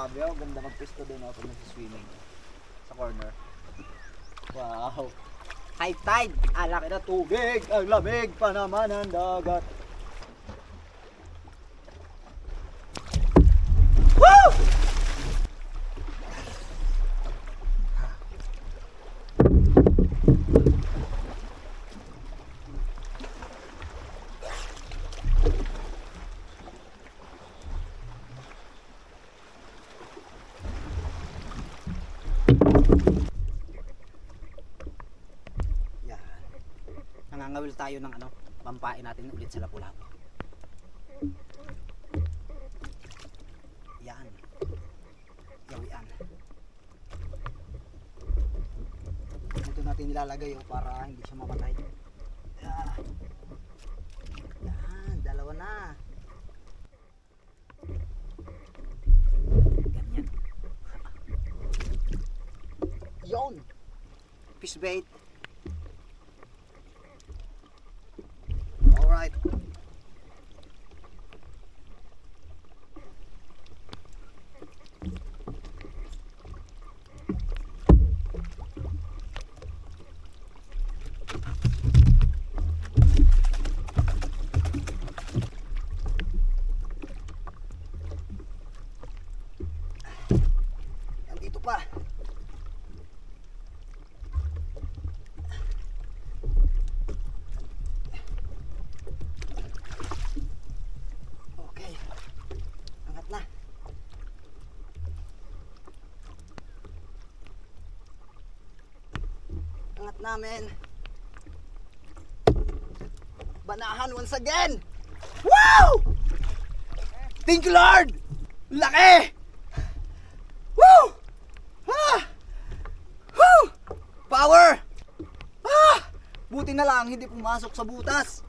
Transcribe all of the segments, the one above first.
Grabe oh, ganda magpisto doon ako nag-swimming sa corner. Wow. High tide, laki na tubig, ang lamig pa naman ang dagat. Woo! Nangangawil tayo ng ano, pampain natin ulit sa Lapu-Lapu. Yan. Yawian. Ito natin nilalagay para hindi siya mamatay. Yan, dalawa na. Ganyan. Yon. Fish bait. Alright. Nandito pa. Angat namin. Banahan once again. Wow! Thank you, Lord! Laki! Woo! Ah! Woo! Power! Ah! Buti na lang hindi pumasok sa butas.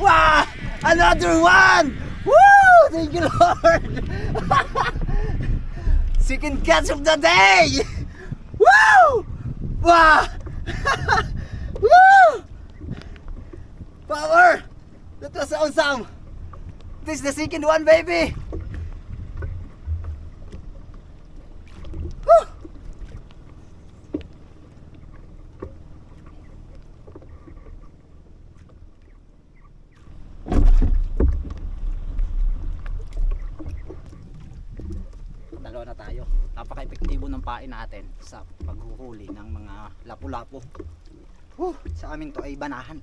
Wow! Another one! Woo! Thank you, Lord! Second catch of the day! Woo! Wow! Woo! Power! That was awesome! This is the second one, baby! Woo! Dalawa na tayo. Napaka-epektibo ng pain natin sa paghuhuli ng mga lapu-lapu. Sa amin to ay banahan.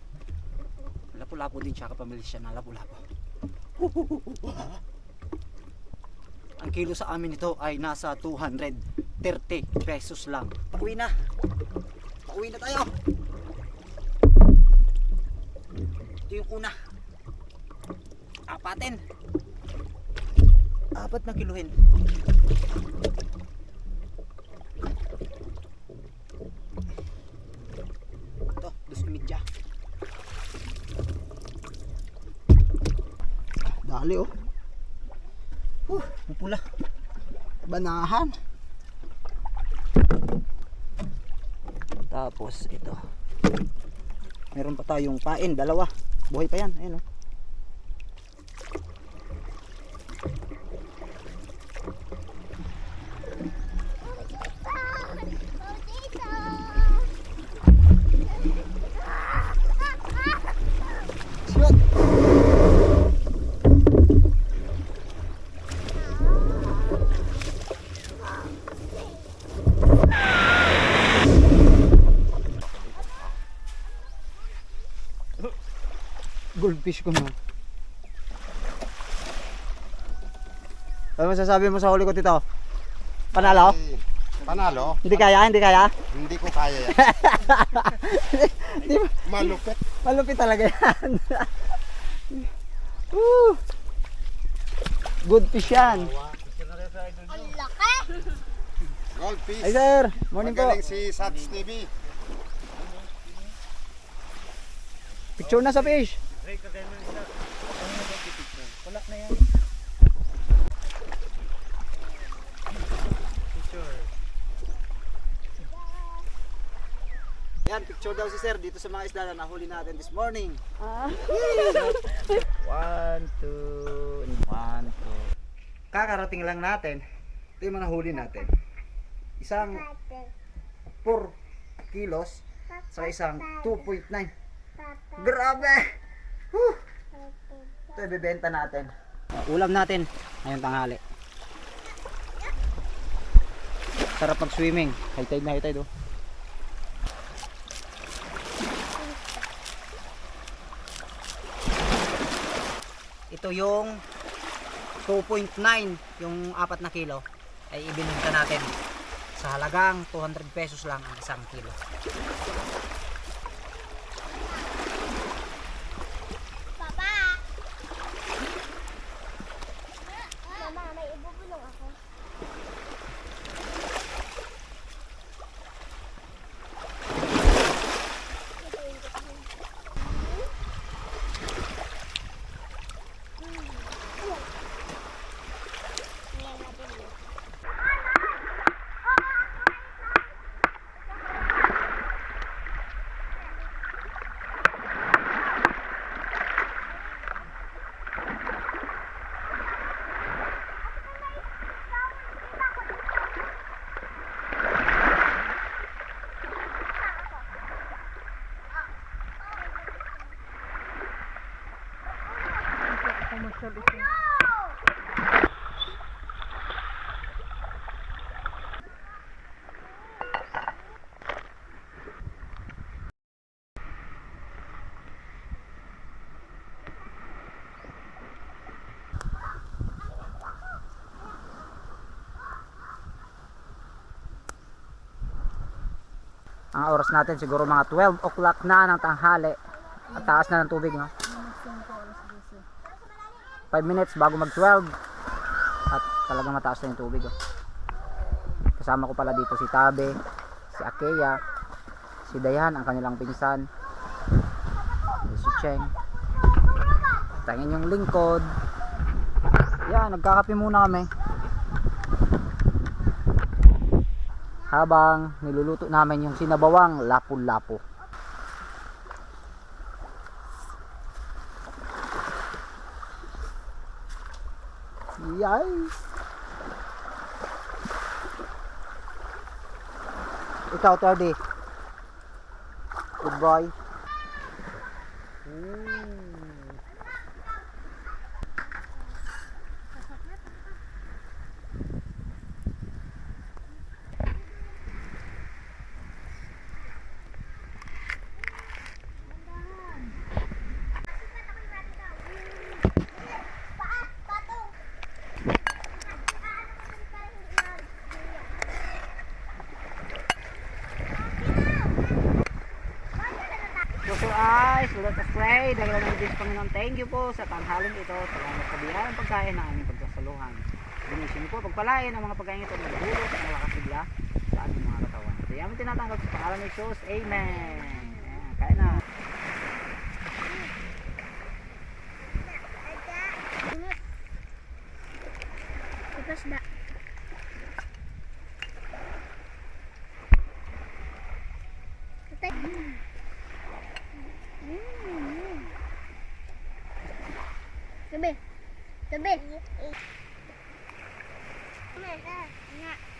Lapu-lapu din siya, kapamilis siya na lapu-lapu. Ang kilo sa amin ito ay nasa 230 pesos lang. Pauwi na. Pauwi na tayo. Ito yung una. Apatin. 4 na kiluhin. Ito, 2.5. Dali oh. Pupula. Banahan. Tapos ito. Meron pa tayong pain, dalawa. Buhay pa yan, ayun oh. Goldfish ko na. Ano masasabi mo sa huli ko, Tito? Panalo? Panalo? Hindi kaya? Hindi kaya? Hindi ko kaya yan. Malupit. Malupit talaga yan. Woo! Good fish yan. Ang laki! Goldfish. Ay sir, morning po. Magaling si Sats TV. Picture na sa fish. Wala na yan. Picture. Yan, picture daw si sir dito sa mga isda na nahuli natin this morning. 1, 2, 1, 2. Kakarating lang natin. Ito yung mga nahuli natin. Isang 4 kilos sa isang 2.9. Grabe! Whew! Ito ibebenta natin. Ulam natin ngayong tanghali. Sarap mag swimming. High tide na high tide oh. Ito yung 2.9, yung 4 na kilo ay ibinenta natin sa halagang 200 pesos lang ang isang kilo. Papa! Mama, may ibubulong ako. Ang oras natin siguro mga 12 o'clock na ng tanghali. At taas na ng tubig, no? 5 minutes bago mag 12. At talagang mataas na yung tubig, oh. Kasama ko pala dito si Tabe, si Akeya, si Dayan, ang kanilang pinsan, si Cheng, tangin yung lingkod. Yan, nagkakape muna kami habang niluluto namin yung sinabawang lapu-lapu. Yay! Ikaw, Terdy. Good boy. Close your eyes, do not afraid. Dahil ng Diyos Panginoon, thank you po sa tanghaling ito. Salamat sa biyayang pagkain ng aming pagsasaluhan. Binisin po pagpalain ang mga pagkain ito na nagdulot ng malakas sigla sa aming mga katawan. Kaya aming tinatanggap sa pangalan ni Jesus. Amen. Ayan, kain na. Tapos na. Gabi. Gabi. Nga.